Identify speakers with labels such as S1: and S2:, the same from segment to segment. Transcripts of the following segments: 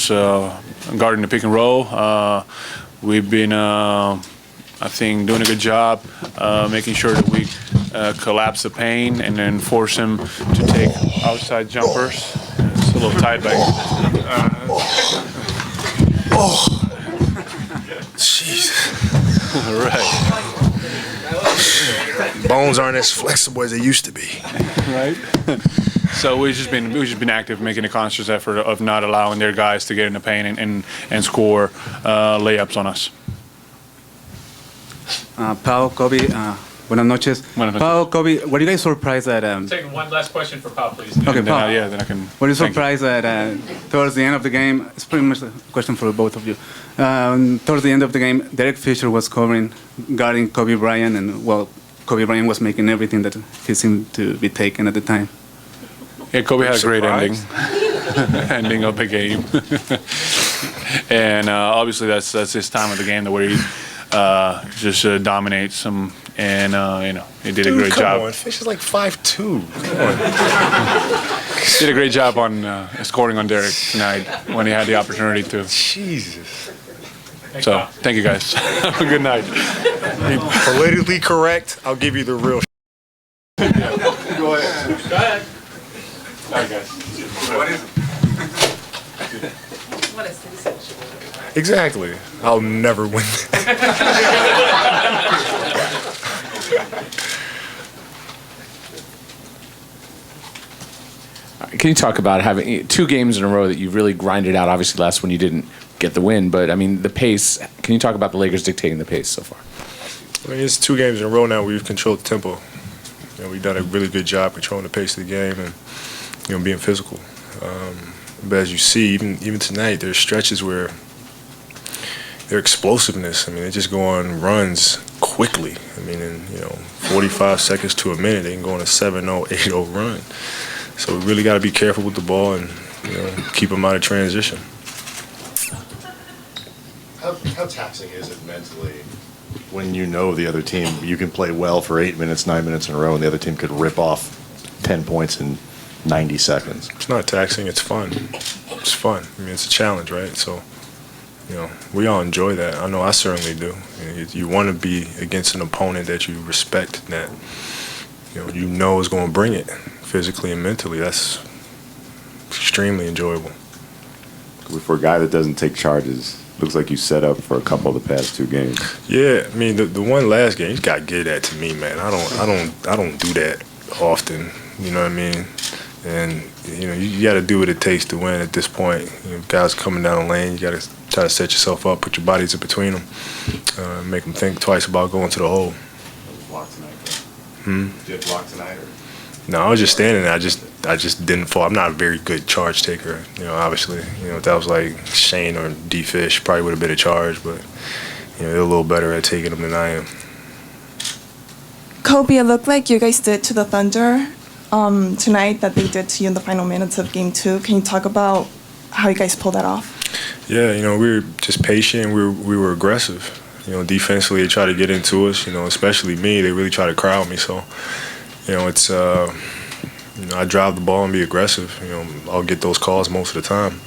S1: guarding the pick and roll. We've been, I think, doing a good job making sure that we collapse the paint and then force him to take outside jumpers. It's a little tight back.
S2: Jeez.
S1: All right.
S2: Bones aren't as flexible as they used to be.
S1: Right. So we've just been active, making a conscious effort of not allowing their guys to get in the paint and score layups on us.
S3: Pau, Kobe, buenas noches.
S1: Buenas noches.
S3: Pau, Kobe, were you guys surprised that...
S4: Taking one last question for Pau, please.
S3: Okay, Pau.
S1: Then I can.
S3: Were you
S1: thank
S3: surprised that towards the end of the game, it's pretty much a question for both of you, towards the end of the game, Derek Fisher was guarding Kobe Bryant, and, well, Kobe Bryant was making everything that he seemed to be taking at the time.
S1: Yeah, Kobe had a great ending of the game. And obviously that's his time of the game where he just dominates them. And, he did a great job.
S2: Come on, Fish is like 5'2". Come on.
S1: Did a great job on scoring on Derek tonight when he had the opportunity to.
S2: Jesus.
S1: So, thank you guys. Have a good night.
S2: Be politically correct, I'll give you the real
S1: Go ahead. Go ahead. All right, guys.
S5: What is it?
S2: Exactly. I'll never win.
S6: Can you talk about having 2 games in a row that you really grinded out? Obviously, last one you didn't get the win, but I mean the pace. Can you talk about the Lakers dictating the pace so far?
S2: I mean, it's 2 games in a row now. We've controlled the tempo. We've done a really good job controlling the pace of the game and being physical. But as you see, even tonight, there's stretches where their explosiveness. I mean, they just go on runs quickly. I mean, in 45 seconds to a minute, they can go on a 7-0, 8-0 run. So we really got to be careful with the ball and keep them out of transition.
S7: How taxing is it mentally when you know the other team, you can play well for 8 minutes, 9 minutes in a row, and the other team could rip off 10 points in 90 seconds?
S2: It's not taxing. It's fun. It's fun. I mean, it's a challenge, right? So, we all enjoy that. I know I certainly do. You want to be against an opponent that you respect, that you know is going to bring it physically and mentally. That's extremely enjoyable.
S8: For a guy that doesn't take charges, looks like you set up for a couple of the past 2 games.
S2: Yeah, I mean the one last game, he's got to give that to me, man. I don't do that often. You know what I mean? And you got to do what it takes to win at this point. Guys coming down the lane, you got to try to set yourself up, put your bodies in between them, make them think twice about going to the hole.
S7: Block tonight,
S2: Did
S7: you have block tonight, or?
S2: No, I was just standing there. I just didn't fall. I'm not a very good charge taker. Obviously, if that was like Shane or D Fish, probably would have been a charge, but they're a little better at taking them than I am.
S5: Kobe, it looked like you guys did to the Thunder tonight that they did to you in the final minutes of Game 2. Can you talk about how you guys pulled that off?
S2: Yeah, we were just patient. We were aggressive. Defensively, they try to get into us. Especially me. They really try to crowd me. So, it's I drive the ball and be aggressive. I'll get those calls most of the time,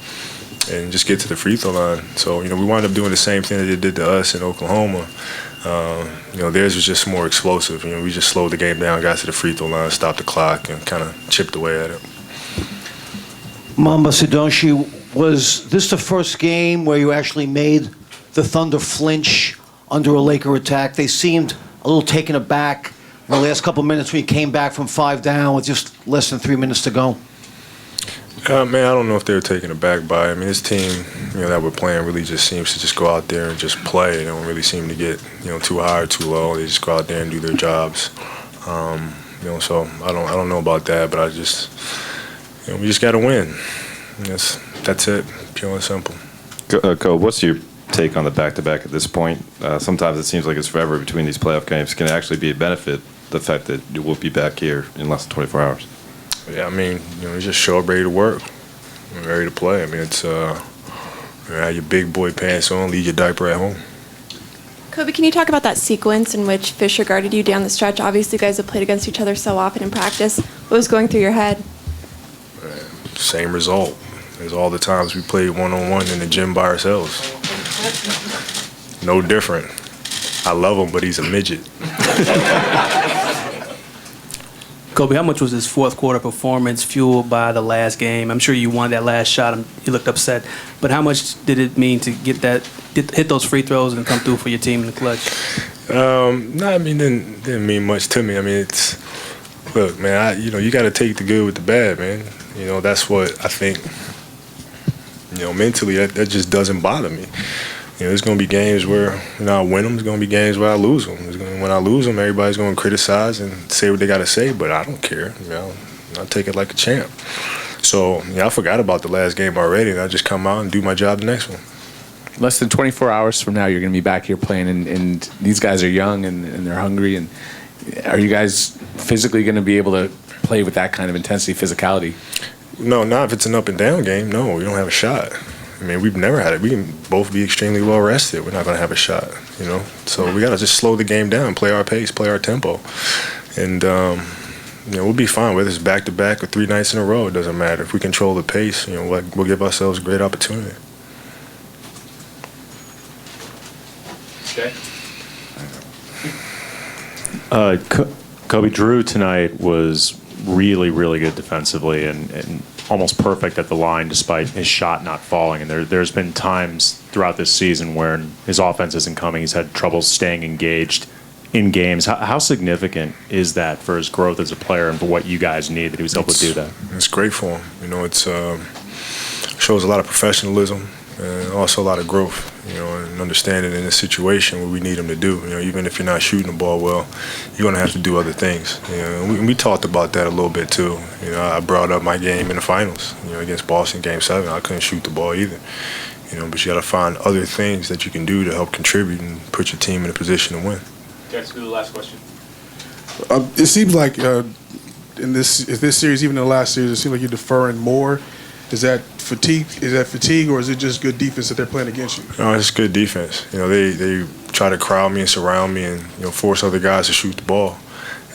S2: and just get to the free throw line. So, we wound up doing the same thing that they did to us in Oklahoma. Theirs was just more explosive. We just slowed the game down, got to the free throw line, stopped the clock, and kind of chipped away at it.
S9: Mamba Sidonji, was this the first game where you actually made the Thunder flinch under a Laker attack? They seemed a little taken aback in the last couple of minutes when you came back from 5 down with just less than 3 minutes to go.
S2: Man, I don't know if they were taken aback by it. I mean, this team, that we're playing really just seems to just go out there and just play. They don't really seem to get, too high or too low. They just go out there and do their jobs. So I don't know about that, but we just got to win. That's it, pure and simple.
S10: Kobe, what's your take on the back-to-back at this point? Sometimes it seems like it's forever between these playoff games. Can it actually be a benefit, the fact that you will be back here in less than 24 hours?
S2: Yeah, I mean, you just show up ready to work, ready to play. I mean, it's have your big boy pants on, leave your diaper at home.
S11: Kobe, can you talk about that sequence in which Fisher guarded you down the stretch? Obviously, you guys have played against each other so often in practice. What was going through your head?
S2: Same result. There's all the times we played one-on-one in the gym by ourselves. No different. I love him, but he's a midget.
S12: Kobe, how much was this fourth quarter performance fueled by the last game? I'm sure you won that last shot. You looked upset, but how much did it mean to hit those free throws and come through for your team in the clutch?
S2: No, I mean, didn't mean much to me. I mean, look, man, you got to take the good with the bad, man. That's what I think. Mentally, that just doesn't bother me. There's going to be games where I win them. There's going to be games where I lose them. When I lose them, everybody's going to criticize and say what they got to say, but I don't care. I take it like a champ. So, I forgot about the last game already, and I just come out and do my job the next one.
S6: Less than 24 hours from now, you're going to be back here playing, and these guys are young and they're hungry. And are you guys physically going to be able to play with that kind of intensity, physicality?
S2: No, not if it's an up and down game. No, we don't have a shot. I mean, we've never had it. We can both be extremely well rested. We're not going to have a shot, So we got to just slow the game down, play our pace, play our tempo. And, we'll be fine. Whether it's back-to-back or 3 nights in a row, it doesn't matter. If we control the pace, we'll give ourselves a great opportunity.
S4: Okay.
S13: Kobe, Drew tonight was really, really good defensively and almost perfect at the line despite his shot not falling. And there's been times throughout this season where his offense isn't coming. He's had trouble staying engaged in games. How significant is that for his growth as a player and for what you guys need that he was able to do that?
S2: It's great for him. It's shows a lot of professionalism and also a lot of growth, and understanding in a situation what we need him to do. Even if you're not shooting the ball well, you're going to have to do other things. We talked about that a little bit too. I brought up my game in the finals, against Boston, Game 7. I couldn't shoot the ball either. But you got to find other things that you can do to help contribute and put your team in a position to win.
S4: Okay, let's do the last question.
S14: It seems like in this series, even in the last series, it seems like you're deferring more. Is that fatigue? Or is it just good defense that they're playing against you?
S2: No, it's good defense. They try to crowd me and surround me and force other guys to shoot the ball,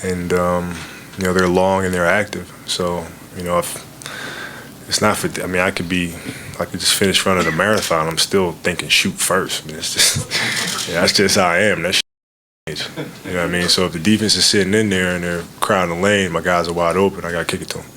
S2: and they're long and they're active. So if it's not for, I could just finish running a marathon. I'm still thinking shoot first. It's just that's just how I am. That's you know what I mean. So if the defense is sitting in there and they're crowding the lane, my guys are wide open. I got to kick it to them.